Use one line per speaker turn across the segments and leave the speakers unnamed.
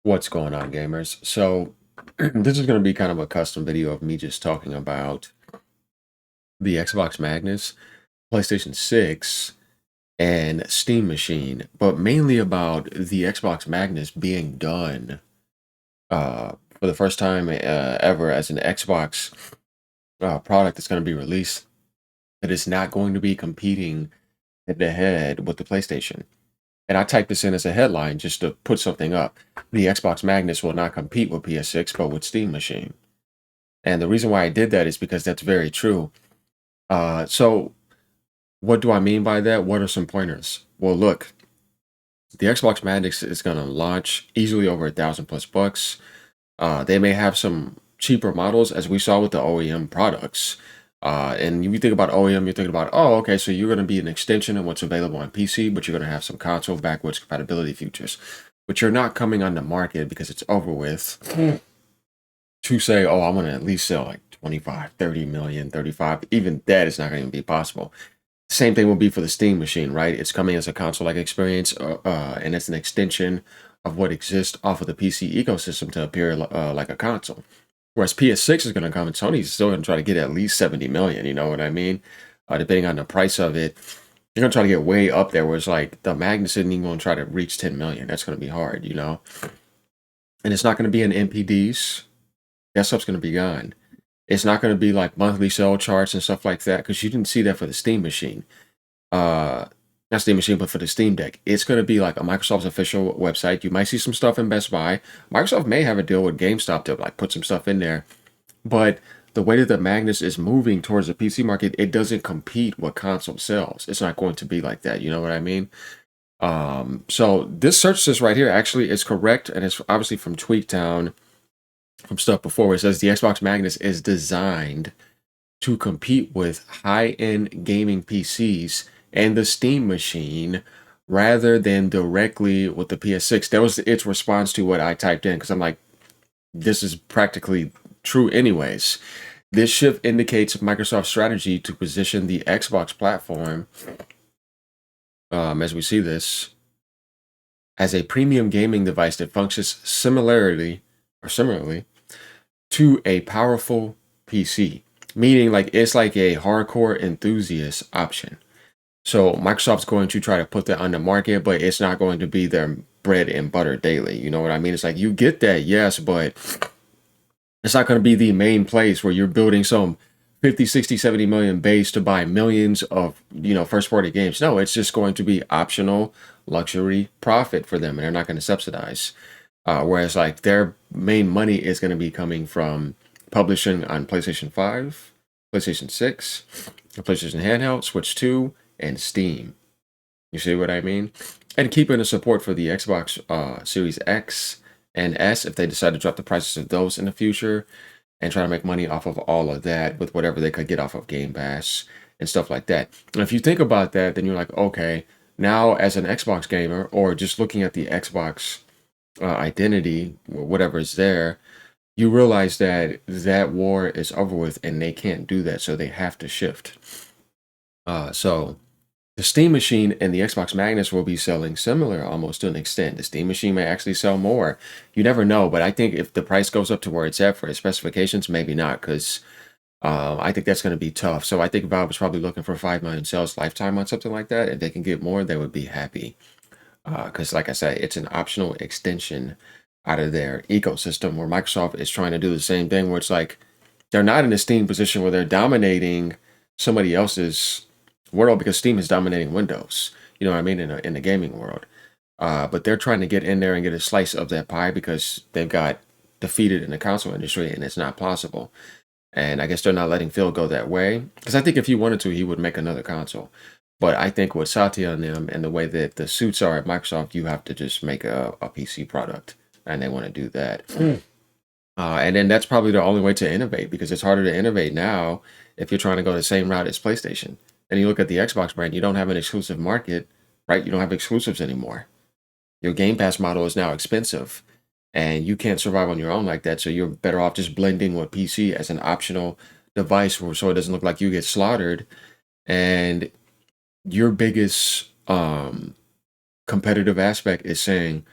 What's going on, gamers? So, this is going to be kind of a custom video of me just talking about the Xbox Magnus, PlayStation 6, and Steam Machine, but mainly about the Xbox Magnus being done for the first time ever as an Xbox product that's going to be released that is not going to be competing head to head with the PlayStation. And I typed this in as a headline just to put something up. The Xbox Magnus will not compete with PS6, but with Steam Machine. And the reason why I did that is because that's very true. So what do I mean by that? What are some pointers? Well, look, the Xbox Magnus is going to launch easily over 1,000 plus bucks. They may have some cheaper models, as we saw with the OEM products. And if you think about OEM, you're thinking about, oh, okay, so you're going to be an extension of what's available on PC, but you're going to have some console backwards compatibility features. But you're not coming on the market because it's over with to say, oh, I'm going to at least sell like 25, 30 million, 35. Even that is not going to be possible. Same thing will be for the Steam Machine, right? It's coming as a console-like experience, and it's an extension of what exists off of the PC ecosystem to appear like a console. Whereas PS6 is going to come, and Sony's still going to try to get at least 70 million. You know what I mean? Depending on the price of it, you're going to try to get way up there. Where it's like the Magnus isn't even going to try to reach 10 million. That's going to be hard, you know. And it's not going to be in MPDs. That stuff's going to be gone. It's not going to be like monthly sell charts and stuff like that because you didn't see that for the Steam Machine. Uh, Not Steam Machine, but for the Steam Deck. It's going to be like a Microsoft's official website. You might see some stuff in Best Buy. Microsoft may have a deal with GameStop to like put some stuff in there. But the way that the Magnus is moving towards the PC market, it doesn't compete with console sales. It's not going to be like that. You know what I mean? So this search list right here actually is correct, and it's obviously from Tweaktown, from stuff before where it says the Xbox Magnus is designed to compete with high-end gaming PCs and the Steam Machine rather than directly with the PS6. That was its response to what I typed in because I'm like, this is practically true anyways. This shift indicates Microsoft's strategy to position the Xbox platform, as we see this, as a premium gaming device that functions similarly to a powerful PC, meaning like it's like a hardcore enthusiast option. So Microsoft's going to try to put that on the market, but it's not going to be their bread and butter daily. You know what I mean? It's like you get that, yes, but it's not going to be the main place where you're building some 50, 60, 70 million base to buy millions of, first party games. No, it's just going to be optional luxury profit for them, and they're not going to subsidize. Whereas like their main money is going to be coming from publishing on PlayStation 5, PlayStation 6, PlayStation Handheld, Switch 2, and Steam. You see what I mean? And keeping the support for the Xbox Series X and S if they decide to drop the prices of those in the future and try to make money off of all of that with whatever they could get off of Game Pass and stuff like that. And if you think about that, then you're like, okay, now as an Xbox gamer or just looking at the Xbox identity, whatever is there, you realize that that war is over with and they can't do that, so they have to shift. So the Steam Machine and the Xbox Magnus will be selling similar almost to an extent. The Steam Machine may actually sell more. You never know, but I think if the price goes up to where it's at for its specifications, maybe not, because I think that's going to be tough. So I think Valve is probably looking for 5 million sales lifetime on something like that. If they can get more, they would be happy. Because, like I said, it's an optional extension out of their ecosystem where Microsoft is trying to do the same thing, where it's like they're not in a Steam position where they're dominating somebody else's world because Steam is dominating Windows. You know what I mean, in the gaming world. But they're trying to get in there and get a slice of that pie because they've got defeated in the console industry and it's not possible. And I guess they're not letting Phil go that way. Because I think if he wanted to, he would make another console. But I think with Satya and them and the way that the suits are at Microsoft, you have to just make a PC product. And they want to do that. And then that's probably the only way to innovate because it's harder to innovate now if you're trying to go the same route as PlayStation. And you look at the Xbox brand, you don't have an exclusive market, right? You don't have exclusives anymore. Your Game Pass model is now expensive and you can't survive on your own like that. So you're better off just blending with PC as an optional device so it doesn't look like you get slaughtered. And your biggest competitive aspect is saying,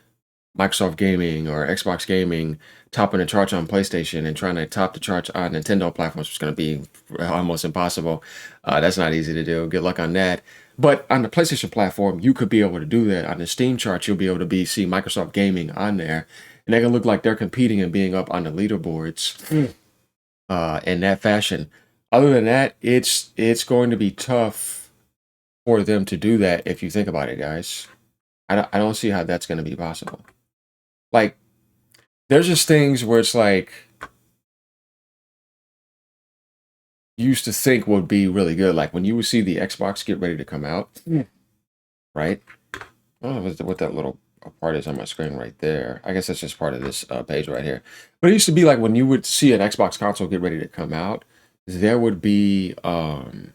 Microsoft Gaming or Xbox Gaming topping the charts on PlayStation and trying to top the charts on Nintendo platforms is going to be almost impossible. That's not easy to do. Good luck on that. But on the PlayStation platform, you could be able to do that. On the Steam chart, you'll be able to see Microsoft Gaming on there, and they can look like they're competing and being up on the leaderboards in that fashion. Other than that, it's going to be tough for them to do that if you think about it, guys. I don't see how that's going to be possible. Like, there's just things where it's like you used to think would be really good. Like when you would see the Xbox get ready to come out, right? I don't know what that little part is on my screen right there. I guess that's just part of this page right here. But it used to be like when you would see an Xbox console get ready to come out, there would be some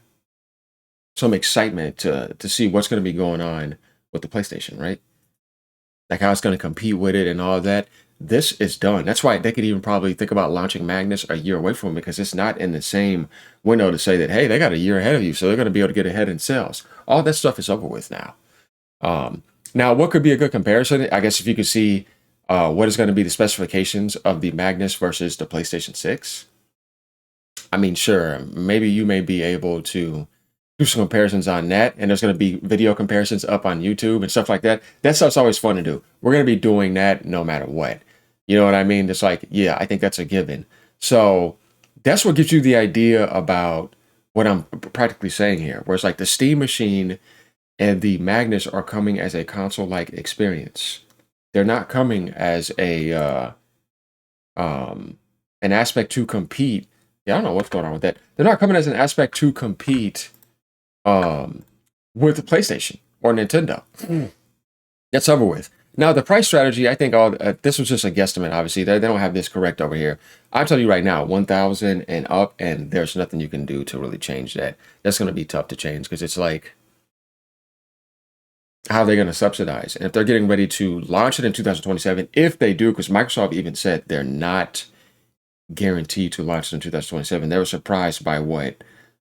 excitement to see what's going to be going on with the PlayStation, right? Like how it's going to compete with it and all of that. This is done. That's why they could even probably think about launching Magnus a year away from it, because it's not in the same window to say that, hey, they got a year ahead of you, so they're going to be able to get ahead in sales. All that stuff is over with now. Now, what could be a good comparison? I guess if you could see what is going to be the specifications of the Magnus versus the PlayStation 6. I mean, sure, maybe you may be able to do some comparisons on that, and there's going to be video comparisons up on YouTube and stuff like that. That stuff's always fun to do. We're going to be doing that no matter what. You know what I mean? It's like, yeah, I think that's a given. So that's what gives you the idea about what I'm practically saying here, where it's like the Steam machine and the Magnus are coming as a console-like experience. They're not coming as an aspect to compete. Yeah, I don't know what's going on with that. They're not coming as an aspect to compete with the PlayStation or Nintendo. That's over with. Now, the price strategy, I think this was just a guesstimate, obviously. They don't have this correct over here. I'll tell you right now, 1,000 and up, and there's nothing you can do to really change that. That's going to be tough to change because it's like, how are they going to subsidize? And if they're getting ready to launch it in 2027, if they do, because Microsoft even said they're not guaranteed to launch it in 2027. They were surprised by what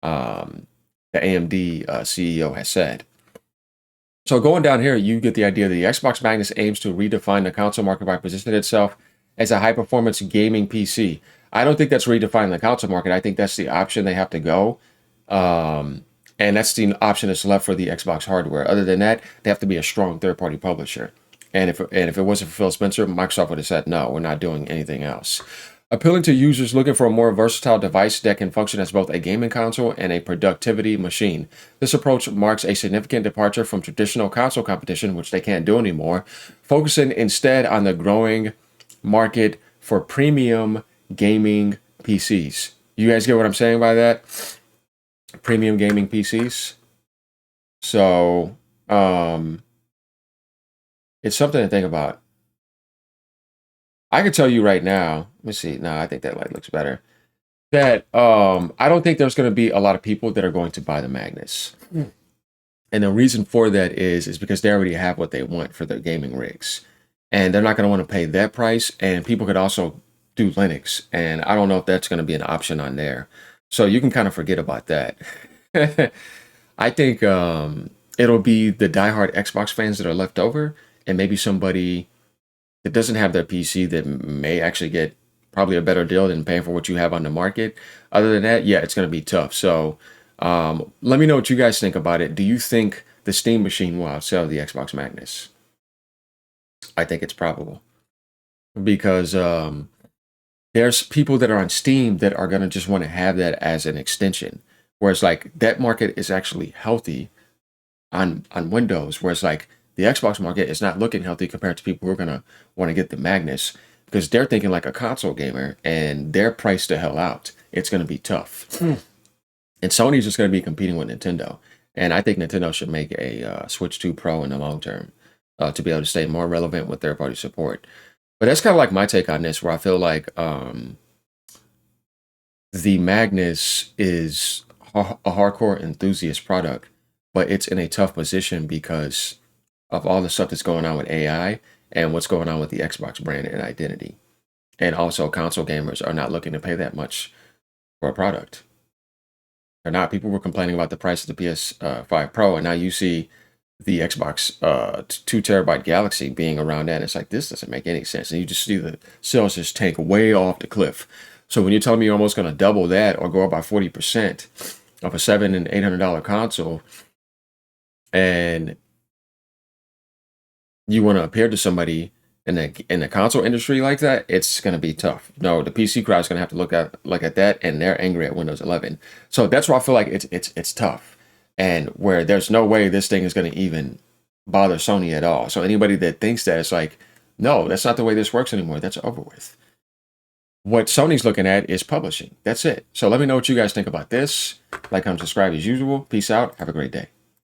the AMD CEO has said. So going down here, you get the idea that the Xbox Magnus aims to redefine the console market by positioning itself as a high-performance gaming PC. I don't think that's redefining the console market. I think that's the option they have to go. And that's the option that's left for the Xbox hardware. Other than that, they have to be a strong third-party publisher. And if it wasn't for Phil Spencer, Microsoft would have said, no, we're not doing anything else. Appealing to users looking for a more versatile device that can function as both a gaming console and a productivity machine. This approach marks a significant departure from traditional console competition, which they can't do anymore, focusing instead on the growing market for premium gaming PCs. You guys get what I'm saying by that? Premium gaming PCs. So, it's something to think about. I can tell you right now, let me see. No, I think that light looks better. That I don't think there's going to be a lot of people that are going to buy the Magnus. And the reason for that is because they already have what they want for their gaming rigs. And they're not going to want to pay that price. And people could also do Linux. And I don't know if that's going to be an option on there. So you can kind of forget about that. I think it'll be the diehard Xbox fans that are left over, and maybe somebody that doesn't have their PC that may actually get probably a better deal than paying for what you have on the market. Other than that, yeah, it's going to be tough. So let me know what you guys think about it. Do you think the Steam machine will outsell the Xbox Magnus? I think it's probable because there's people that are on Steam that are going to just want to have that as an extension. Whereas like that market is actually healthy on Windows, whereas like the Xbox market is not looking healthy compared to people who are going to want to get the Magnus because they're thinking like a console gamer and they're priced the hell out. It's going to be tough. And Sony's just going to be competing with Nintendo. And I think Nintendo should make a Switch 2 Pro in the long term to be able to stay more relevant with third-party support. But that's kind of like my take on this, where I feel like the Magnus is a hardcore enthusiast product, but it's in a tough position because of all the stuff that's going on with AI and what's going on with the Xbox brand and identity. And also console gamers are not looking to pay that much for a product. They're not. People were complaining about the price of the PS5 Pro, and now you see the Xbox 2 terabyte Galaxy being around that. It's like, this doesn't make any sense. And you just see the sales just tank way off the cliff. So when you're telling me you're almost going to double that or go up by 40% of a $700 and $800 console, and you want to appear to somebody in the console industry like that, it's going to be tough. No, the PC crowd is going to have to look at that, and they're angry at Windows 11. So that's where I feel like it's tough, and where there's no way this thing is going to even bother Sony at all. So anybody that thinks that, it's like, no, that's not the way this works anymore. That's over with. What Sony's looking at is publishing. That's it. So let me know what you guys think about this. Like, comment, subscribe as usual. Peace out. Have a great day.